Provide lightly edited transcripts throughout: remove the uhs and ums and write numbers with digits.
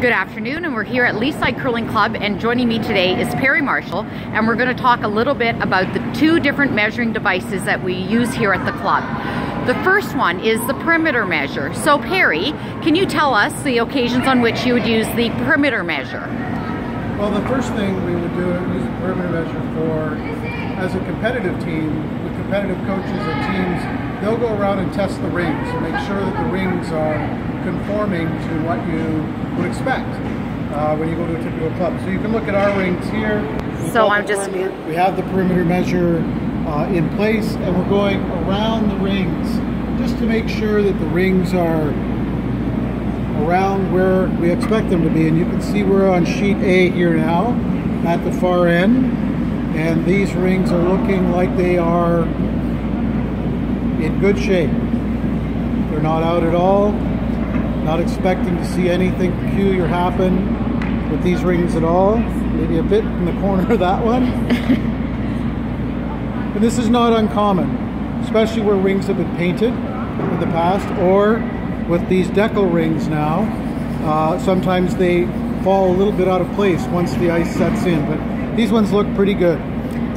Good afternoon, and we're here at Leaside Curling Club, and joining me today is Perry Marshall, and we're going to talk a little bit about the two different measuring devices that we use here at the club. The first one is the perimeter measure. So Perry, can you tell us the occasions on which you would use the perimeter measure? Well, the first thing we would do is use a perimeter measure for, as a competitive team, with competitive coaches and teams, they'll go around and test the rings and make sure that the rings are conforming to what you would expect when you go to a typical club. So you can look at our rings here. We have the perimeter measure in place, and we're going around the rings just to make sure that the rings are around where we expect them to be. And you can see we're on sheet A here now at the far end, and these rings are looking like they are in good shape. They're not out at all. Not expecting to see anything peculiar happen with these rings at all. Maybe a bit in the corner of that one. And this is not uncommon, especially where rings have been painted in the past, or with these decal rings now. Sometimes they fall a little bit out of place once the ice sets in, but these ones look pretty good,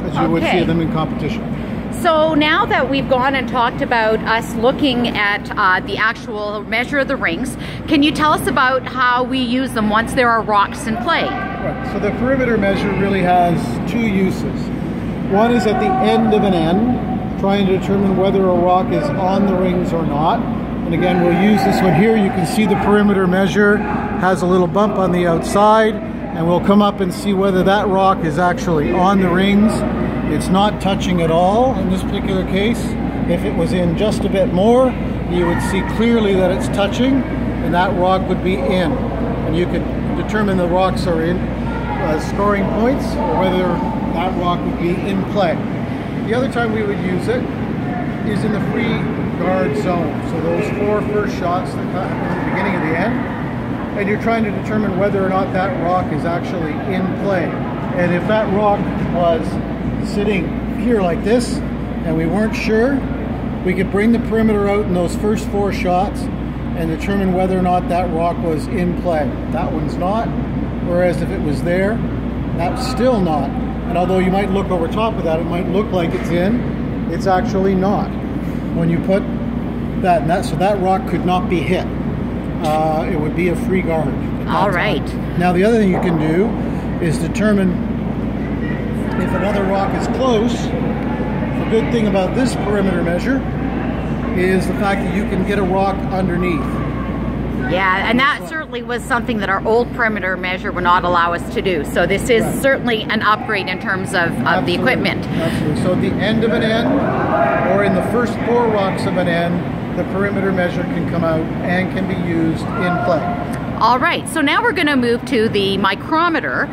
as you would see them in competition. So now that we've gone and talked about us looking at the actual measure of the rings, can you tell us about how we use them once there are rocks in play? Right. So the perimeter measure really has two uses. One is at the end of an end, trying to determine whether a rock is on the rings or not. And again, we'll use this one here. You can see the perimeter measure has a little bump on the outside, and we'll come up and see whether that rock is actually on the rings. It's not touching at all in this particular case. If it was in just a bit more, you would see clearly that it's touching, and that rock would be in. And you could determine the rocks are in scoring points, or whether that rock would be in play. The other time we would use it is in the free guard zone. So those four first shots that happen at the beginning and the end, and you're trying to determine whether or not that rock is actually in play. And if that rock was sitting here like this and we weren't sure, we could bring the perimeter out in those first four shots and determine whether or not that rock was in play. That one's not, whereas if it was there, that's still not. And although you might look over top of that, it might look like it's in, it's actually not when you put that in that. So that rock could not be hit. It would be a free guard. All right. Now the other thing you can do is determine if another rock is close. The good thing about this perimeter measure is the fact that you can get a rock underneath. Yeah, and that certainly was something that our old perimeter measure would not allow us to do. So this is certainly an upgrade in terms of the equipment. Absolutely. So at the end of an end, or in the first four rocks of an end, the perimeter measure can come out and can be used in play. All right, so now we're going to move to the micrometer.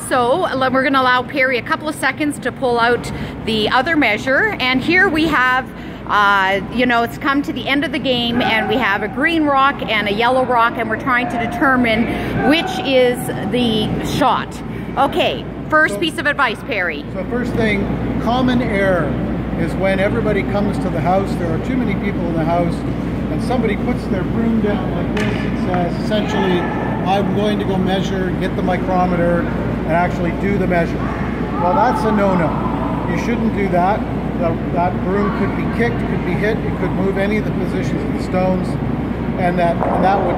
So we're going to allow Perry a couple of seconds to pull out the other measure. And here we have, it's come to the end of the game, and we have a green rock and a yellow rock, and we're trying to determine which is the shot. Okay, first piece of advice, Perry. So first thing, common error is when everybody comes to the house, there are too many people in the house, and somebody puts their broom down like this and says, essentially, I'm going to go measure, get the micrometer, and actually do the measure. Well, that's a no-no. You shouldn't do that. That broom could be kicked, could be hit, it could move any of the positions of the stones, and that would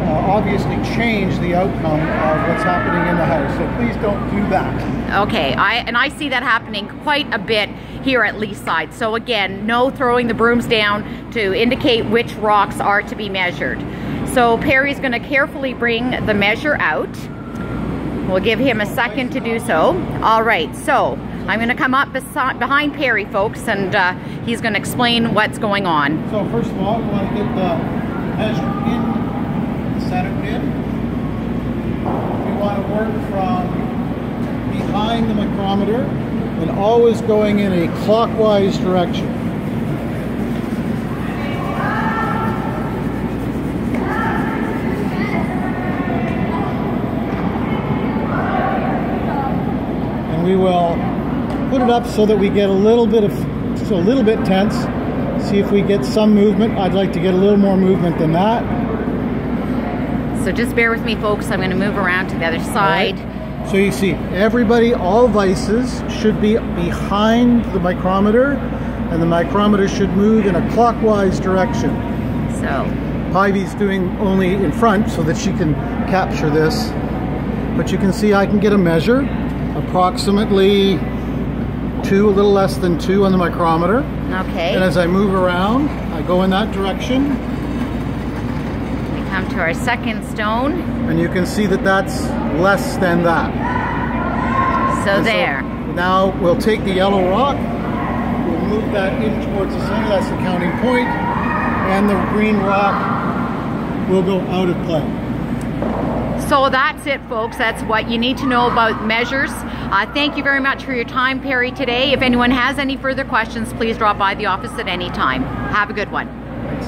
obviously change the outcome of what's happening in the house. So please don't do that. Okay, I see that happening quite a bit here at Leaside. So again, no throwing the brooms down to indicate which rocks are to be measured. So Perry's going to carefully bring the measure out. We'll give him a second to do so. All right, so I'm going to come up behind Perry, folks, and he's going to explain what's going on. So first of all, we want to get the measure in the center pin. We want to work from behind the micrometer and always going in a clockwise direction. And we will put it up so that we get a little bit tense. See if we get some movement. I'd like to get a little more movement than that. So just bear with me, folks. I'm going to move around to the other side. Right. So you see, everybody, all vices should be behind the micrometer, and the micrometer should move in a clockwise direction. So Ivy's doing only in front so that she can capture this. But you can see I can get a measure, approximately 2, a little less than 2 on the micrometer. okay, And as I move around, I go in that direction. we come to our second stone. And you can see that that's less than that. So And there. So now we'll take the yellow rock, we'll move that in towards the center, that's the counting point, and the green rock will go out of play. So that's it, folks. That's what you need to know about measures. Thank you very much for your time, Perry, today. If anyone has any further questions, please drop by the office at any time. Have a good one. Thanks.